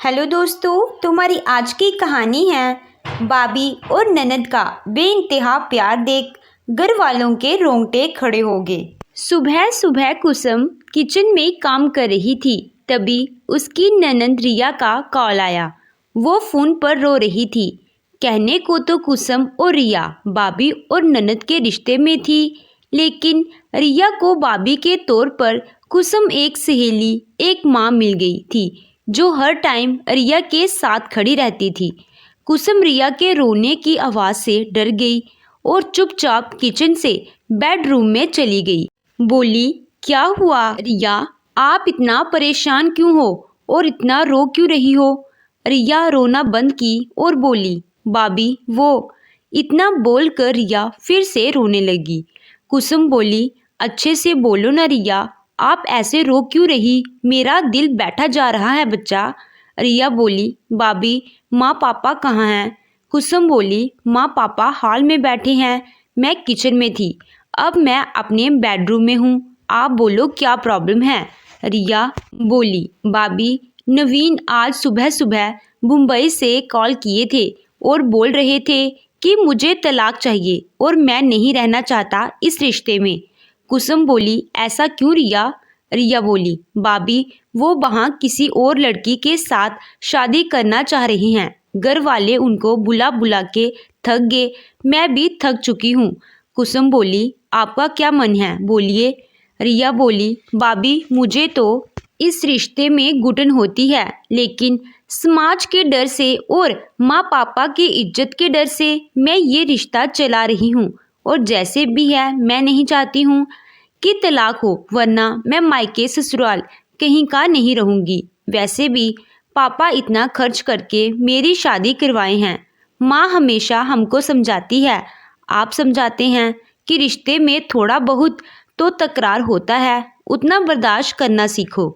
Hello दोस्तों, तुम्हारी आज की कहानी है भाभी और ननद का बेइंतहा प्यार देख घर वालों के रोंगटे खड़े हो गए। सुबह सुबह कुसुम किचन में काम कर रही थी, तभी उसकी ननद रिया का कॉल आया। वो फोन पर रो रही थी। कहने को तो कुसुम और रिया भाभी और ननद के रिश्ते में थी, लेकिन रिया को भाभी के तौर पर कुसुम एक सहेली, एक माँ मिल गई थी जो हर टाइम रिया के साथ खड़ी रहती थी। कुसुम रिया के रोने की आवाज़ से डर गई और चुपचाप किचन से बेडरूम में चली गई। बोली, क्या हुआ रिया, आप इतना परेशान क्यों हो और इतना रो क्यों रही हो? रिया रोना बंद की और बोली, भाभी वो। इतना बोलकर रिया फिर से रोने लगी। कुसुम बोली, अच्छे से बोलो ना रिया, आप ऐसे रो क्यों रही? मेरा दिल बैठा जा रहा है बच्चा। रिया बोली, भाभी माँ पापा कहाँ हैं? कुसुम बोली, माँ पापा हॉल में बैठे हैं, मैं किचन में थी, अब मैं अपने बेडरूम में हूँ। आप बोलो क्या प्रॉब्लम है? रिया बोली, भाभी नवीन आज सुबह सुबह मुंबई से कॉल किए थे और बोल रहे थे कि मुझे तलाक चाहिए और मैं नहीं रहना चाहता इस रिश्ते में। कुसुम बोली, ऐसा क्यों रिया? रिया बोली, भाभी वो वहाँ किसी और लड़की के साथ शादी करना चाह रही हैं। घर वाले उनको बुला बुला के थक गए, मैं भी थक चुकी हूँ। कुसुम बोली, आपका क्या मन है, बोलिए। रिया बोली, भाभी मुझे तो इस रिश्ते में घुटन होती है, लेकिन समाज के डर से और माँ पापा की इज्जत के डर से मैं ये रिश्ता चला रही हूँ, और जैसे भी है मैं नहीं चाहती हूँ कि तलाक हो, वरना मैं मायके ससुराल कहीं का नहीं रहूँगी। वैसे भी पापा इतना खर्च करके मेरी शादी करवाए हैं। माँ हमेशा हमको समझाती है, आप समझाते हैं कि रिश्ते में थोड़ा बहुत तो तकरार होता है, उतना बर्दाश्त करना सीखो।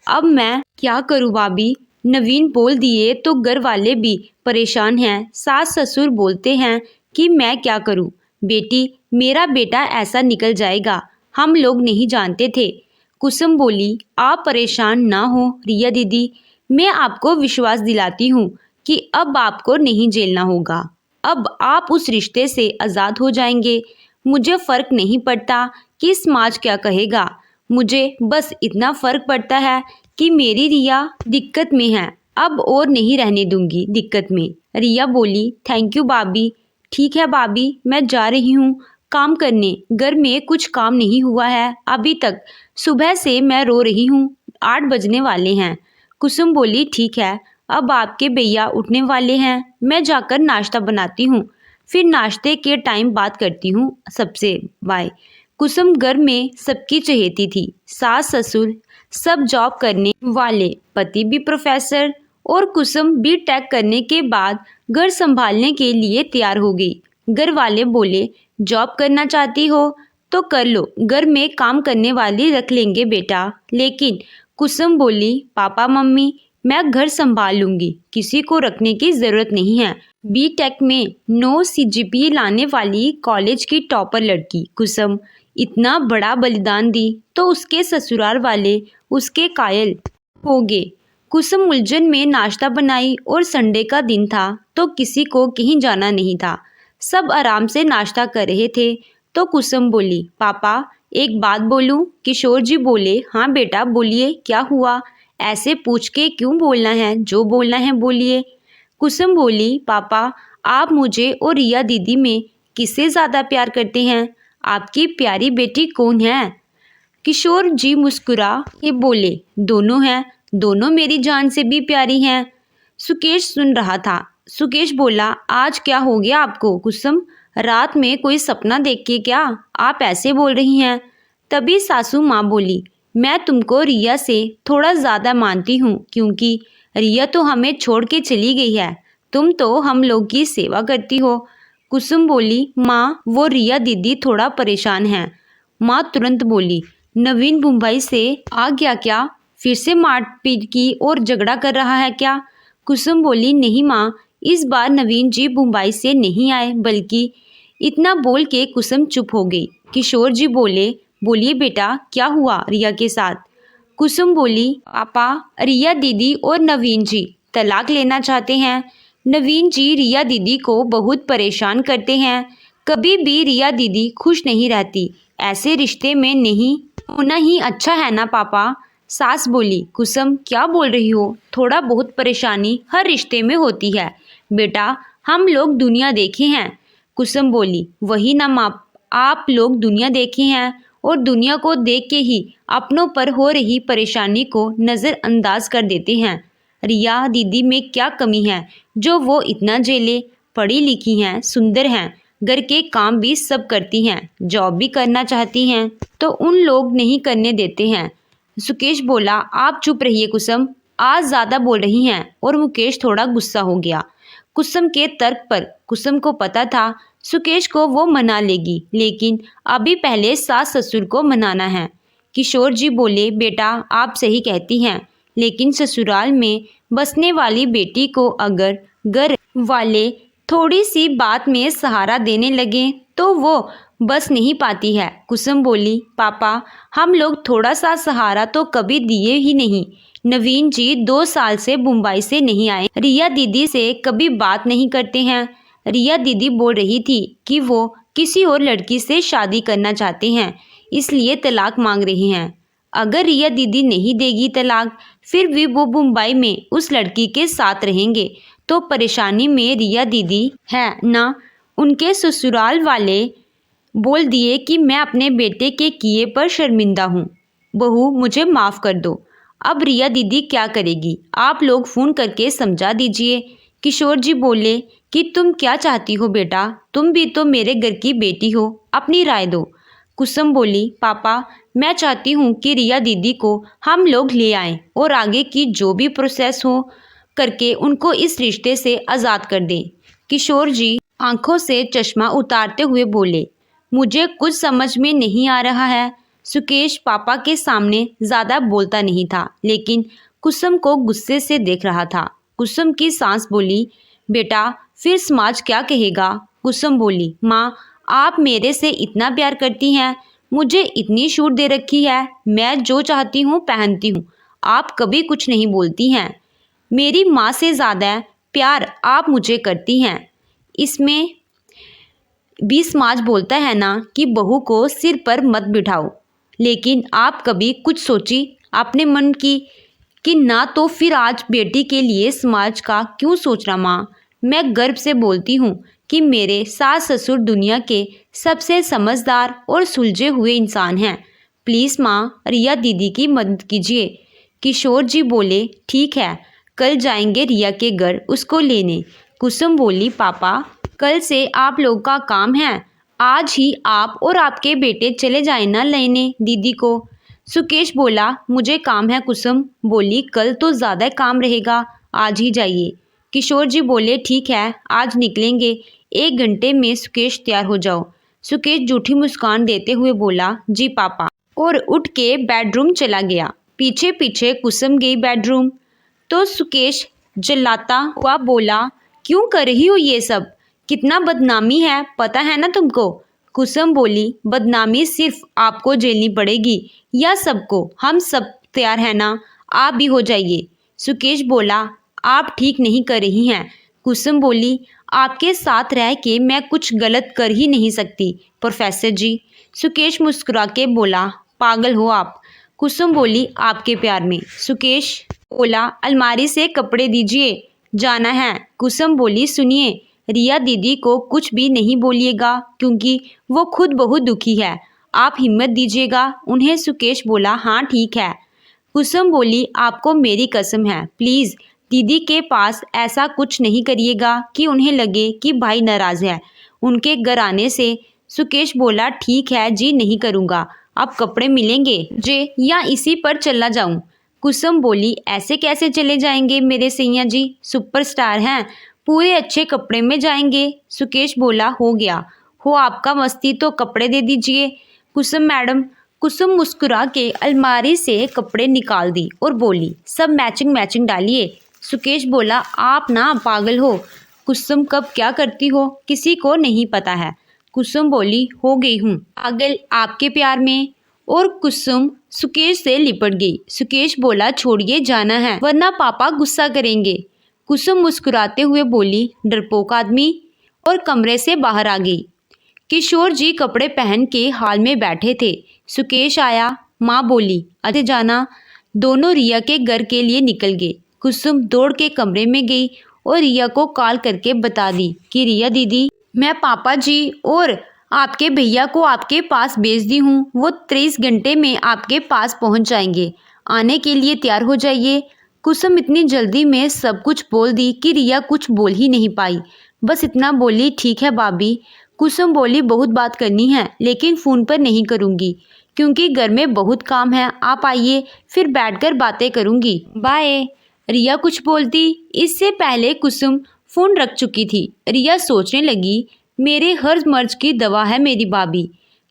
अब मैं क्या करूँ भाभी? नवीन बोल दिए तो घर वाले भी परेशान हैं। सास ससुर बोलते हैं कि मैं क्या करूँ? बेटी मेरा बेटा ऐसा निकल जाएगा, हम लोग नहीं जानते थे। कुसुम बोली, आप परेशान ना हो रिया दीदी, मैं आपको विश्वास दिलाती हूँ कि अब आपको नहीं झेलना होगा। अब आप उस रिश्ते से आज़ाद हो जाएंगे। मुझे फ़र्क नहीं पड़ता कि समाज क्या कहेगा, मुझे बस इतना फ़र्क पड़ता है कि मेरी रिया दिक्कत में है, अब और नहीं रहने दूंगी दिक्कत में। रिया बोली, थैंक यू भाभी। ठीक है भाभी, मैं जा रही हूँ काम करने, घर में कुछ काम नहीं हुआ है अभी तक, सुबह से मैं रो रही हूँ, 8 बजने वाले हैं। कुसुम बोली, ठीक है, अब आपके भैया उठने वाले हैं, मैं जाकर नाश्ता बनाती हूँ, फिर नाश्ते के टाइम बात करती हूँ सबसे, बाय। कुसुम घर में सबकी चहेती थी, सास ससुर सब जॉब करने वाले, पति भी प्रोफेसर और कुसुम बीटेक करने के बाद घर संभालने के लिए तैयार हो गई। घर वाले बोले, जॉब करना चाहती हो तो कर लो, घर में काम करने वाली रख लेंगे बेटा। लेकिन कुसुम बोली, पापा मम्मी मैं घर संभाल लूंगी, किसी को रखने की ज़रूरत नहीं है। बीटेक में 9 सीजीपीए लाने वाली कॉलेज की टॉपर लड़की कुसुम इतना बड़ा बलिदान दी तो उसके ससुराल वाले उसके कायल हो गए। कुसुम उलझन में नाश्ता बनाई और संडे का दिन था तो किसी को कहीं जाना नहीं था, सब आराम से नाश्ता कर रहे थे। तो कुसुम बोली, पापा एक बात बोलूं? किशोर जी बोले, हाँ बेटा बोलिए, क्या हुआ? ऐसे पूछ के क्यों बोलना है, जो बोलना है बोलिए। कुसुम बोली, पापा आप मुझे और रिया दीदी में किससे ज़्यादा प्यार करते हैं? आपकी प्यारी बेटी कौन है? किशोर जी मुस्कुरा के बोले, दोनों हैं, दोनों मेरी जान से भी प्यारी हैं। सुकेश सुन रहा था। सुकेश बोला, आज क्या हो गया आपको कुसुम? रात में कोई सपना देख के क्या आप ऐसे बोल रही हैं? तभी सासू माँ बोली, मैं तुमको रिया से थोड़ा ज़्यादा मानती हूँ, क्योंकि रिया तो हमें छोड़ के चली गई है, तुम तो हम लोग की सेवा करती हो। कुसुम बोली, माँ वो रिया दीदी थोड़ा परेशान हैं। माँ तुरंत बोली, नवीन मुंबई से आ गया क्या? फिर से मारपीट की और झगड़ा कर रहा है क्या? कुसुम बोली, नहीं माँ, इस बार नवीन जी मुंबई से नहीं आए, बल्कि। इतना बोल के कुसुम चुप हो गई। किशोर जी बोले, बोलिए बेटा क्या हुआ रिया के साथ? कुसुम बोली, पापा रिया दीदी और नवीन जी तलाक लेना चाहते हैं। नवीन जी रिया दीदी को बहुत परेशान करते हैं। कभी भी रिया दीदी खुश नहीं रहती। ऐसे रिश्ते में नहीं होना ही अच्छा है ना पापा। सास बोली, कुसुम क्या बोल रही हो? थोड़ा बहुत परेशानी हर रिश्ते में होती है बेटा, हम लोग दुनिया देखे हैं। कुसुम बोली, वही ना माँ, आप लोग दुनिया देखे हैं और दुनिया को देख के ही अपनों पर हो रही परेशानी को नज़रअंदाज कर देते हैं। रिया दीदी में क्या कमी है जो वो इतना झेले? पढ़ी लिखी हैं, सुंदर हैं, घर के काम भी सब करती हैं, जॉब भी करना चाहती हैं तो उन लोग नहीं करने देते हैं। सुकेश बोला, आप चुप रहिए कुसुम, आज ज़्यादा बोल रही हैं। और मुकेश थोड़ा गुस्सा हो गया कुसुम के तर्क पर। कुसुम को पता था सुकेश को वो मना लेगी, लेकिन अभी पहले सास ससुर को मनाना है। किशोर जी बोले, बेटा आप सही कहती हैं, लेकिन ससुराल में बसने वाली बेटी को अगर घर वाले थोड़ी सी बात में सहारा देने लगे तो वो बस नहीं पाती है। कुसुम बोली, पापा हम लोग थोड़ा सा सहारा तो कभी दिए ही नहीं। नवीन जी 2 साल से मुंबई से नहीं आए, रिया दीदी से कभी बात नहीं करते हैं। रिया दीदी बोल रही थी कि वो किसी और लड़की से शादी करना चाहते हैं, इसलिए तलाक मांग रहे हैं। अगर रिया दीदी नहीं देगी तलाक, फिर भी वो मुंबई में उस लड़की के साथ रहेंगे तो परेशानी में रिया दीदी है ना। उनके ससुराल वाले बोल दिए कि मैं अपने बेटे के किए पर शर्मिंदा हूँ। बहू मुझे माफ़ कर दो। अब रिया दीदी क्या करेगी? आप लोग फ़ोन करके समझा दीजिए। किशोर जी बोले कि तुम क्या चाहती हो बेटा, तुम भी तो मेरे घर की बेटी हो, अपनी राय दो। कुसुम बोली, पापा मैं चाहती हूँ कि रिया दीदी को हम लोग ले आएं और आगे की जो भी प्रोसेस हो करके उनको इस रिश्ते से आज़ाद कर दें। किशोर जी आंखों से चश्मा उतारते हुए बोले, मुझे कुछ समझ में नहीं आ रहा है। सुकेश पापा के सामने ज़्यादा बोलता नहीं था, लेकिन कुसुम को गुस्से से देख रहा था। कुसुम की सास बोली, बेटा फिर समाज क्या कहेगा? कुसुम बोली, माँ आप मेरे से इतना प्यार करती हैं, मुझे इतनी छूट दे रखी है, मैं जो चाहती हूँ पहनती हूँ, आप कभी कुछ नहीं बोलती हैं। मेरी माँ से ज़्यादा प्यार आप मुझे करती हैं। इसमें भी समाज बोलता है ना कि बहू को सिर पर मत बिठाओ, लेकिन आप कभी कुछ सोची अपने मन की कि ना? तो फिर आज बेटी के लिए समाज का क्यों सोच रहा? माँ मैं गर्व से बोलती हूँ कि मेरे सास ससुर दुनिया के सबसे समझदार और सुलझे हुए इंसान हैं। प्लीज़ माँ रिया दीदी की मदद कीजिए। किशोर जी बोले, ठीक है कल जाएंगे रिया के घर उसको लेने। कुसुम बोली, पापा कल से आप लोग का काम है, आज ही आप और आपके बेटे चले जाए ना लेने दीदी को। सुकेश बोला, मुझे काम है। कुसुम बोली, कल तो ज़्यादा काम रहेगा, आज ही जाइए। किशोर जी बोले, ठीक है आज निकलेंगे, 1 घंटे में सुकेश तैयार हो जाओ। सुकेश झूठी मुस्कान देते हुए बोला, जी पापा, और उठ के बेडरूम चला गया। पीछे पीछे कुसुम गई बेडरूम तो सुकेश जलाता हुआ बोला, क्यों कर रही हो ये सब? कितना बदनामी है पता है ना तुमको? कुसुम बोली, बदनामी सिर्फ आपको झेलनी पड़ेगी या सबको? हम सब तैयार हैं ना, आप भी हो जाइए। सुकेश बोला, आप ठीक नहीं कर रही हैं। कुसुम बोली, आपके साथ रह के मैं कुछ गलत कर ही नहीं सकती प्रोफेसर जी। सुकेश मुस्कुरा के बोला, पागल हो आप। कुसुम बोली, आपके प्यार में। सुकेश बोला, अलमारी से कपड़े दीजिए, जाना है। कुसुम बोली, सुनिए रिया दीदी को कुछ भी नहीं बोलिएगा क्योंकि वो खुद बहुत दुखी है, आप हिम्मत दीजिएगा उन्हें। सुकेश बोला, हाँ ठीक है। कुसुम बोली, आपको मेरी कसम है, प्लीज़ दीदी के पास ऐसा कुछ नहीं करिएगा कि उन्हें लगे कि भाई नाराज़ है उनके घर आने से। सुकेश बोला, ठीक है जी नहीं करूँगा। अब कपड़े मिलेंगे जे या इसी पर चला जाऊँ? कुसुम बोली, ऐसे कैसे चले जाएंगे मेरे सैया जी, सुपरस्टार हैं, पूरे अच्छे कपड़े में जाएंगे। सुकेश बोला, हो गया हो आपका मस्ती तो कपड़े दे दीजिए कुसुम मैडम। कुसुम मुस्कुरा के अलमारी से कपड़े निकाल दी और बोली, सब मैचिंग मैचिंग डालिए। सुकेश बोला, आप ना पागल हो, कुसुम कब क्या करती हो किसी को नहीं पता है। कुसुम बोली, हो गई हूँ पागल आपके प्यार में। और कुसुम सुकेश से लिपट गई। सुकेश बोला, छोड़िए जाना है वरना पापा गुस्सा करेंगे। कुसुम मुस्कुराते हुए बोली, डरपोक आदमी, और कमरे से बाहर आ गई। किशोर जी कपड़े पहन के हॉल में बैठे थे। सुकेश आया। माँ बोली, अरे जाना। दोनों रिया के घर के लिए निकल गए। कुसुम दौड़ के कमरे में गई और रिया को कॉल करके बता दी कि रिया दीदी, मैं पापा जी और आपके भैया को आपके पास भेज दी हूँ। वो 30 घंटे में आपके पास पहुँच जाएंगे। आने के लिए तैयार हो जाइए। कुसुम इतनी जल्दी में सब कुछ बोल दी कि रिया कुछ बोल ही नहीं पाई। बस इतना बोली, ठीक है भाभी। कुसुम बोली, बहुत बात करनी है लेकिन फ़ोन पर नहीं करूँगी क्योंकि घर में बहुत काम है। आप आइए, फिर बैठकर बातें करूँगी। बाय। रिया कुछ बोलती इससे पहले कुसुम फ़ोन रख चुकी थी। रिया सोचने लगी, मेरे हर मर्ज की दवा है मेरी भाभी।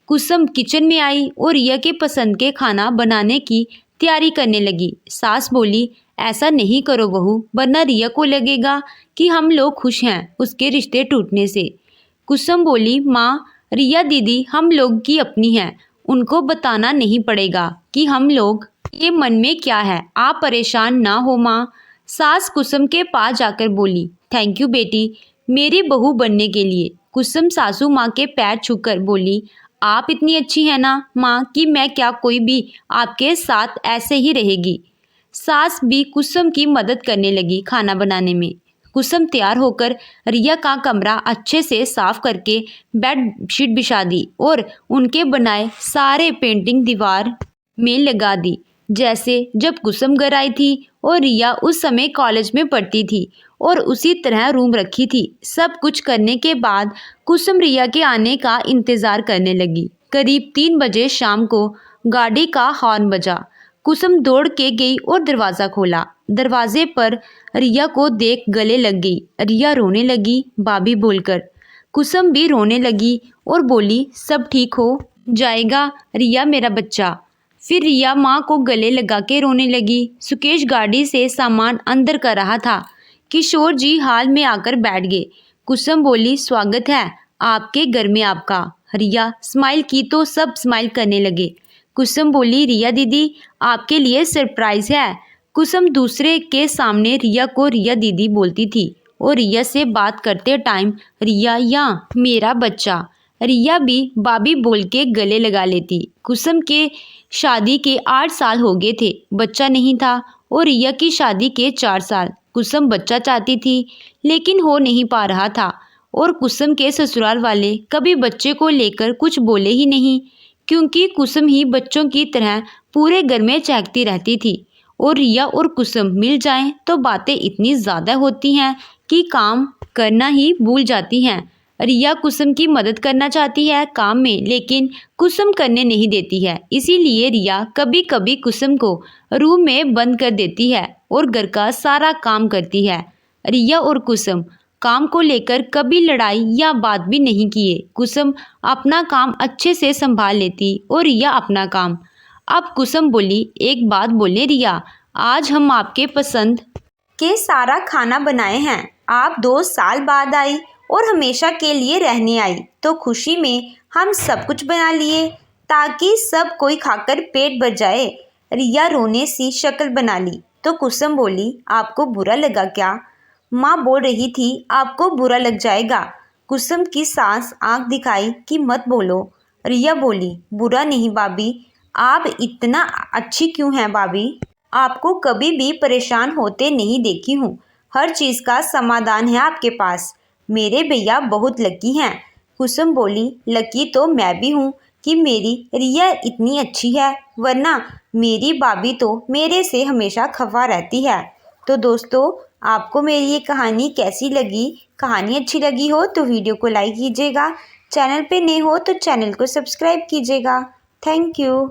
कुसुम किचन में आई और रिया के पसंद के खाना बनाने की तैयारी करने लगी। सास बोली, ऐसा नहीं करो बहू, वरना रिया को लगेगा कि हम लोग खुश हैं उसके रिश्ते टूटने से। कुसुम बोली, माँ, रिया दीदी हम लोग की अपनी है, उनको बताना नहीं पड़ेगा कि हम लोग ये मन में क्या है। आप परेशान ना हो माँ। सास कुसुम के पास जाकर बोली, थैंक यू बेटी, मेरी बहू बनने के लिए। कुसुम सासू माँ के पैर छूकर बोली, आप इतनी अच्छी हैं ना माँ कि मैं क्या कोई भी आपके साथ ऐसे ही रहेगी। सास भी कुसुम की मदद करने लगी खाना बनाने में। कुसुम तैयार होकर रिया का कमरा अच्छे से साफ करके बेडशीट बिछा दी और उनके बनाए सारे पेंटिंग दीवार में लगा दी, जैसे जब कुसुम घर आई थी और रिया उस समय कॉलेज में पढ़ती थी और उसी तरह रूम रखी थी। सब कुछ करने के बाद कुसुम रिया के आने का इंतज़ार करने लगी। करीब 3 बजे शाम को गाड़ी का हॉर्न बजा। कुसुम दौड़ के गई और दरवाज़ा खोला। दरवाजे पर रिया को देख गले लग गई। रिया रोने लगी भाभी बोलकर। कुसुम भी रोने लगी और बोली, सब ठीक हो जाएगा रिया मेरा बच्चा। फिर रिया माँ को गले लगा के रोने लगी। सुकेश गाड़ी से सामान अंदर कर रहा था। किशोर जी हॉल में आकर बैठ गए। कुसुम बोली, स्वागत है आपके घर में आपका। रिया स्माइल की तो सब स्माइल करने लगे। कुसुम बोली, रिया दीदी आपके लिए सरप्राइज है। कुसुम दूसरे के सामने रिया को रिया दीदी बोलती थी और रिया से बात करते टाइम रिया या मेरा बच्चा। रिया भी भाभी बोल के गले लगा लेती। कुसुम के शादी के 8 साल हो गए थे, बच्चा नहीं था, और रिया की शादी के 4 साल। कुसुम बच्चा चाहती थी लेकिन हो नहीं पा रहा था और कुसुम के ससुराल वाले कभी बच्चे को लेकर कुछ बोले ही नहीं क्योंकि कुसुम ही बच्चों की तरह पूरे घर में चहकती रहती थी और रिया और कुसुम मिल जाएं तो बातें इतनी ज़्यादा होती हैं कि काम करना ही भूल जाती हैं। रिया कुसुम की मदद करना चाहती है काम में, लेकिन कुसुम करने नहीं देती है। इसीलिए रिया कभी कभी कुसुम को रूम में बंद कर देती है और घर का सारा काम करती है। रिया और कुसुम काम को लेकर कभी लड़ाई या बात भी नहीं किए। कुसुम अपना काम अच्छे से संभाल लेती और रिया अपना काम। अब कुसुम बोली, एक बात बोले रिया, आज हम आपके पसंद के सारा खाना बनाए हैं। आप 2 साल बाद आई और हमेशा के लिए रहने आई तो खुशी में हम सब कुछ बना लिए ताकि सब कोई खाकर पेट भर जाए। रिया रोने सी शक्ल बना ली तो कुसुम बोली, आपको बुरा लगा क्या? माँ बोल रही थी आपको बुरा लग जाएगा। कुसुम की सास आंख दिखाई कि मत बोलो। रिया बोली, बुरा नहीं भाभी, आप इतना अच्छी क्यों हैं भाभी? आपको कभी भी परेशान होते नहीं देखी हूँ। हर चीज़ का समाधान है आपके पास। मेरे भैया बहुत लकी हैं। कुसुम बोली, लकी तो मैं भी हूँ कि मेरी रिया इतनी अच्छी है, वरना मेरी भाभी तो मेरे से हमेशा खफा रहती है। तो दोस्तों, आपको मेरी ये कहानी कैसी लगी? कहानी अच्छी लगी हो तो वीडियो को लाइक कीजिएगा। चैनल पे नए हो तो चैनल को सब्सक्राइब कीजिएगा। Thank you.